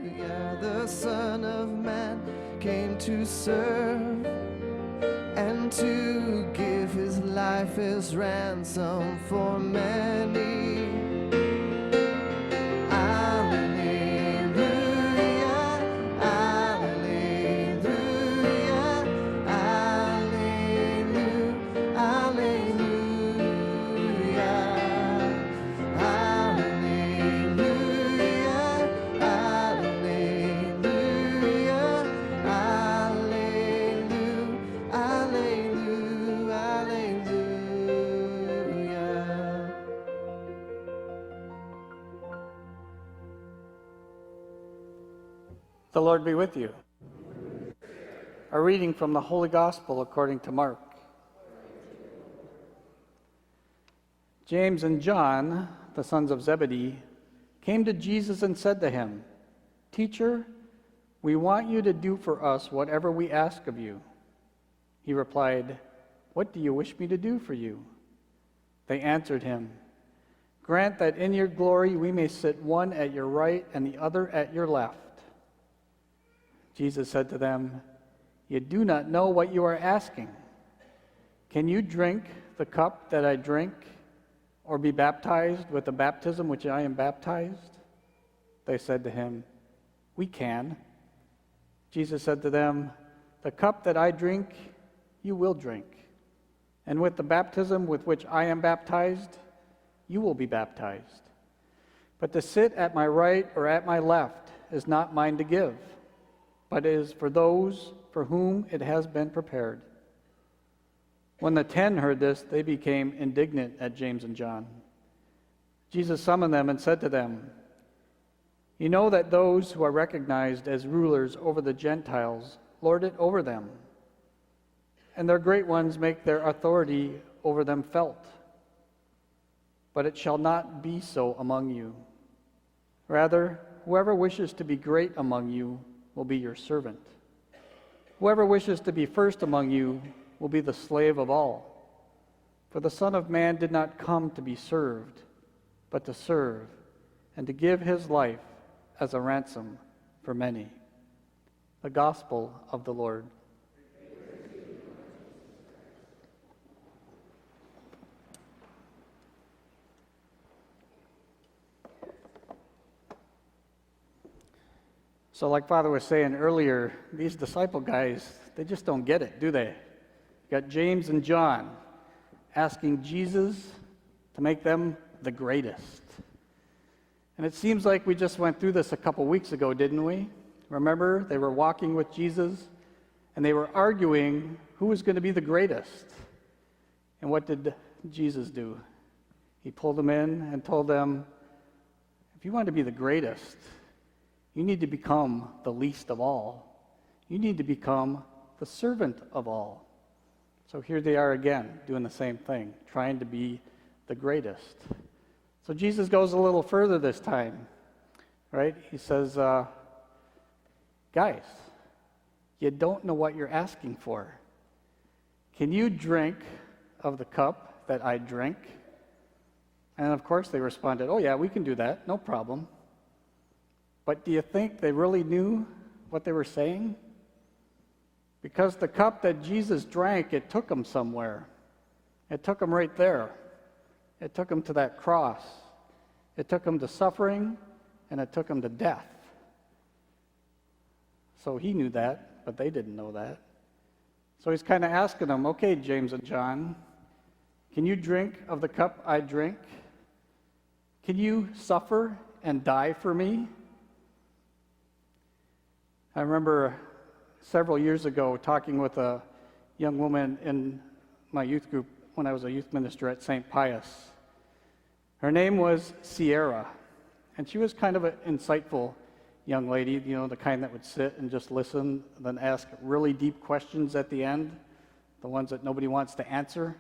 The Son of Man came to serve and to give his life as ransom for many. The Lord be with you. A reading from the Holy Gospel according to Mark. James and John, the sons of Zebedee, came to Jesus and said to him, "Teacher, we want you to do for us whatever we ask of you." He replied, "What do you wish me to do for you?" They answered him, "Grant that in your glory we may sit one at your right and the other at your left." Jesus said to them, "You do not know what you are asking. Can you drink the cup that I drink, or be baptized with the baptism which I am baptized?" They said to him, "We can." Jesus said to them, "The cup that I drink, you will drink, and with the baptism with which I am baptized, you will be baptized. But to sit at my right or at my left is not mine to give, but is for those for whom it has been prepared." When the 10 heard this, they became indignant at James and John. Jesus summoned them and said to them, "You know that those who are recognized as rulers over the Gentiles lord it over them, and their great ones make their authority over them felt. But it shall not be so among you. Rather, whoever wishes to be great among you will be your servant. Whoever wishes to be first among you will be the slave of all. For the Son of Man did not come to be served, but to serve, and to give his life as a ransom for many." The Gospel of the Lord. So like Father was saying earlier, these disciple guys, they just don't get it, do they? You got James and John asking Jesus to make them the greatest. And it seems like we just went through this a couple weeks ago, didn't we? Remember, they were walking with Jesus, and they were arguing who was going to be the greatest. And what did Jesus do? He pulled them in and told them, if you want to be the greatest, you need to become the least of all. You need to become the servant of all. So here they are again, doing the same thing, trying to be the greatest. So Jesus goes a little further this time, right? He says, guys, you don't know what you're asking for. Can you drink of the cup that I drink? And of course they responded, oh yeah, we can do that, no problem. But do you think they really knew what they were saying? Because the cup that Jesus drank, it took him somewhere. It took him right there. It took him to that cross. It took him to suffering, and it took him to death. So he knew that, but they didn't know that. So he's kind of asking them, okay, James and John, can you drink of the cup I drink? Can you suffer and die for me? I remember several years ago talking with a young woman in my youth group when I was a youth minister at St. Preiss. Her name was Sierra, and she was kind of an insightful young lady, you know, the kind that would sit and just listen, then ask really deep questions at the end, the ones that nobody wants to answer.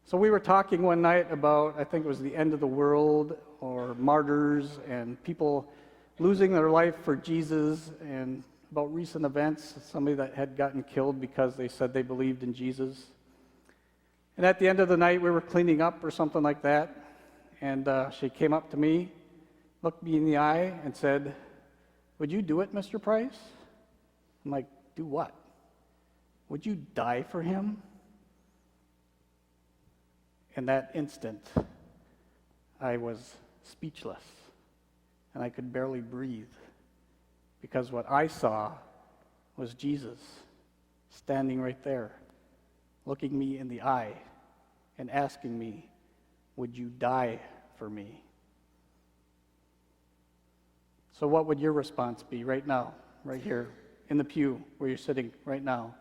So we were talking one night about, I think it was the end of the world, or martyrs, and people losing their life for Jesus, and about recent events, somebody that had gotten killed because they said they believed in Jesus. And at the end of the night, we were cleaning up or something like that, and she came up to me, looked me in the eye, and said, would you do it, Mr. Preiss? I'm like, do what? Would you die for him? In that instant, I was speechless, and I could barely breathe, because what I saw was Jesus standing right there, looking me in the eye and asking me, would you die for me? So what would your response be right now, right here, in the pew where you're sitting right now?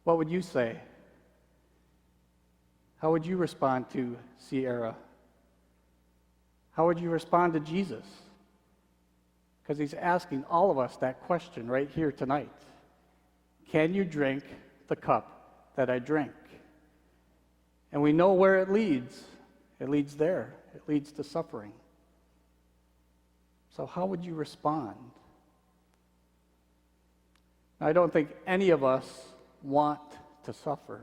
What would you say? How would you respond to Sierra? How would you respond to Jesus? Because he's asking all of us that question right here tonight. Can you drink the cup that I drink? And we know where it leads. It leads there. It leads to suffering. So how would you respond? I don't think any of us want to suffer.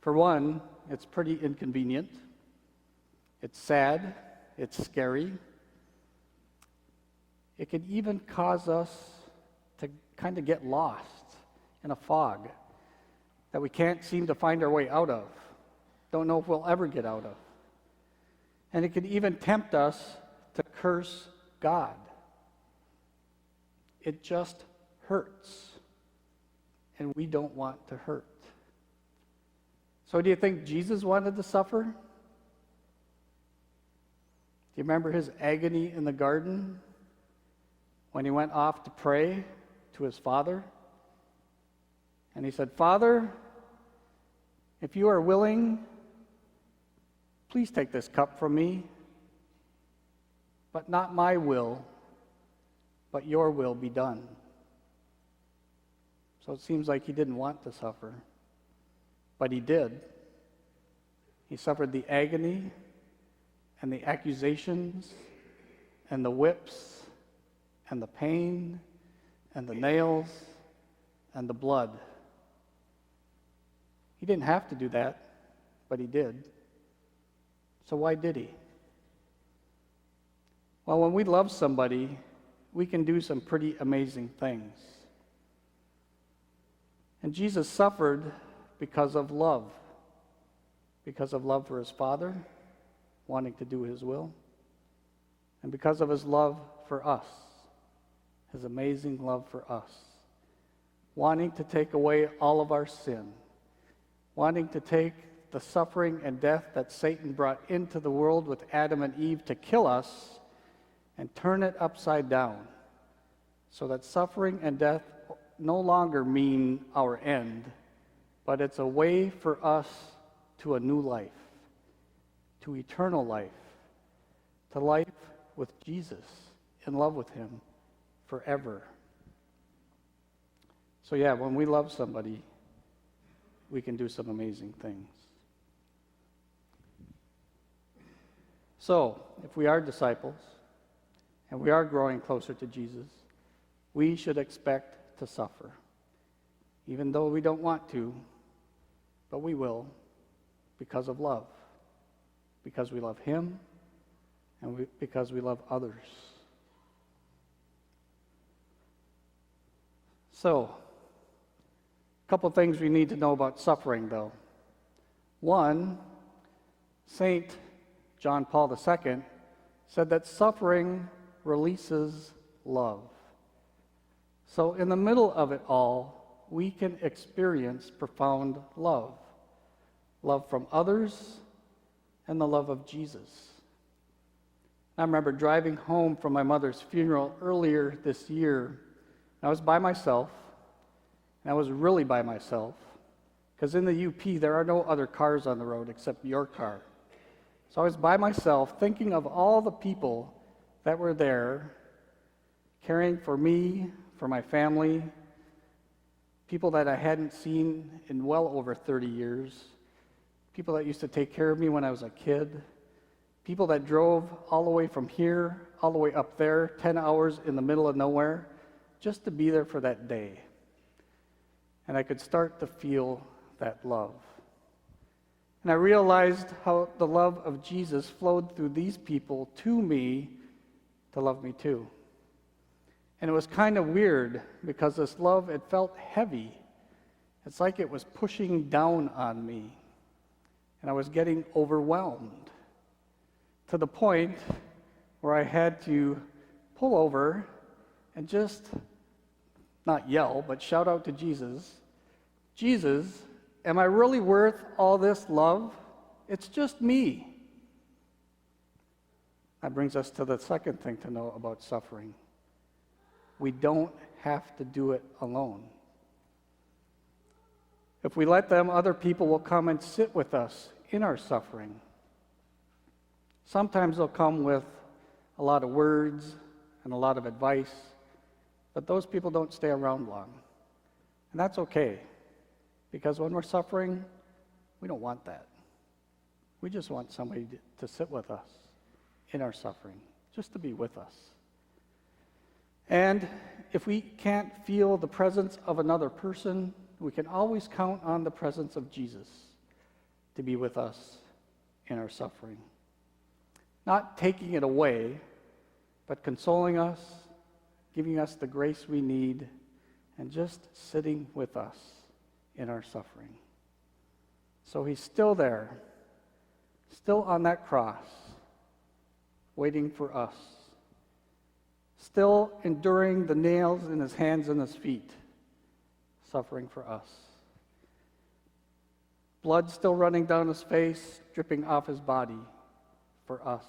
For one, it's pretty inconvenient. It's sad. It's scary. It could even cause us to kind of get lost in a fog that we can't seem to find our way out of. Don't know if we'll ever get out of. And it could even tempt us to curse God. It just hurts. And we don't want to hurt. So do you think Jesus wanted to suffer? Do you remember his agony in the garden when he went off to pray to his Father? And he said, Father, if you are willing, please take this cup from me, but not my will, but your will be done. So it seems like he didn't want to suffer, but he did. He suffered the agony and the accusations and the whips and the pain and the nails and the blood. He didn't have to do that, but he did. So why did he? Well, when we love somebody, we can do some pretty amazing things. And Jesus suffered because of love for his Father, wanting to do his will, and because of his love for us, his amazing love for us, wanting to take away all of our sin, wanting to take the suffering and death that Satan brought into the world with Adam and Eve to kill us and turn it upside down so that suffering and death no longer mean our end, but it's a way for us to a new life, to eternal life, to life with Jesus, in love with him forever. So yeah, when we love somebody, we can do some amazing things. So, if we are disciples, and we are growing closer to Jesus, we should expect to suffer, even though we don't want to, but we will, because of love, because we love him, and because we love others. So, a couple things we need to know about suffering, though. One, Saint John Paul II said that suffering releases love. So in the middle of it all, we can experience profound love. Love from others and the love of Jesus. I remember driving home from my mother's funeral earlier this year. I was by myself, and I was really by myself, because in the UP there are no other cars on the road except your car. So I was by myself thinking of all the people that were there, caring for me, for my family, people that I hadn't seen in well over 30 years, people that used to take care of me when I was a kid, people that drove all the way from here, all the way up there, 10 hours in the middle of nowhere, just to be there for that day. And I could start to feel that love. And I realized how the love of Jesus flowed through these people to me to love me too. And it was kind of weird because this love, it felt heavy. It's like it was pushing down on me. And I was getting overwhelmed to the point where I had to pull over and just not yell, but shout out to Jesus, Jesus, am I really worth all this love? It's just me. That brings us to the second thing to know about suffering. We don't have to do it alone. If we let them, other people will come and sit with us in our suffering. Sometimes they'll come with a lot of words and a lot of advice, but those people don't stay around long. And that's okay, because when we're suffering, we don't want that. We just want somebody to sit with us in our suffering, just to be with us. And if we can't feel the presence of another person, we can always count on the presence of Jesus to be with us in our suffering. Not taking it away, but consoling us, giving us the grace we need, and just sitting with us in our suffering. So he's still there, still on that cross, waiting for us, still enduring the nails in his hands and his feet, suffering for us. Blood still running down his face, dripping off his body for us.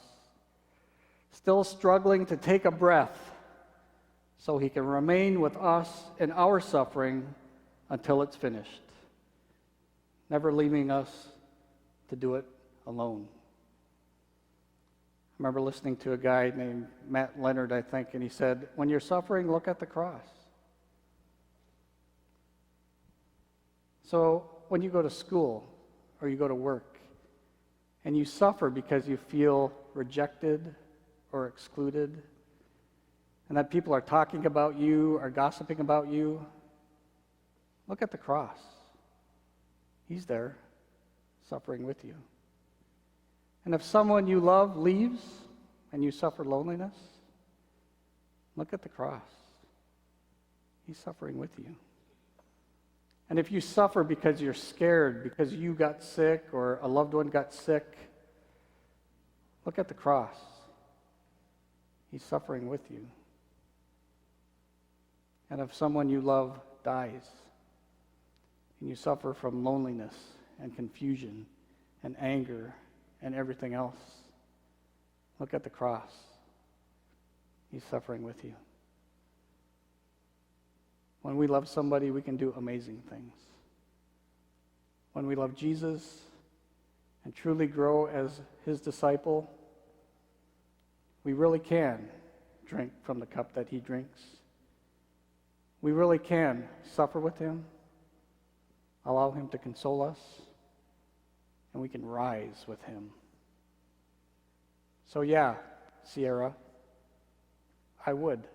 Still struggling to take a breath so he can remain with us in our suffering until it's finished, never leaving us to do it alone. I remember listening to a guy named Matt Leonard, I think, and he said, when you're suffering, look at the cross. So when you go to school or you go to work and you suffer because you feel rejected or excluded, and that people are talking about you or gossiping about you, look at the cross. He's there, suffering with you. And if someone you love leaves and you suffer loneliness, look at the cross. He's suffering with you. And if you suffer because you're scared, because you got sick or a loved one got sick, look at the cross. He's suffering with you. And if someone you love dies, and you suffer from loneliness and confusion and anger and everything else, look at the cross. He's suffering with you. When we love somebody, we can do amazing things. When we love Jesus and truly grow as his disciple, we really can drink from the cup that he drinks. We really can suffer with him, allow him to console us, and we can rise with him. So yeah, Sierra, I would.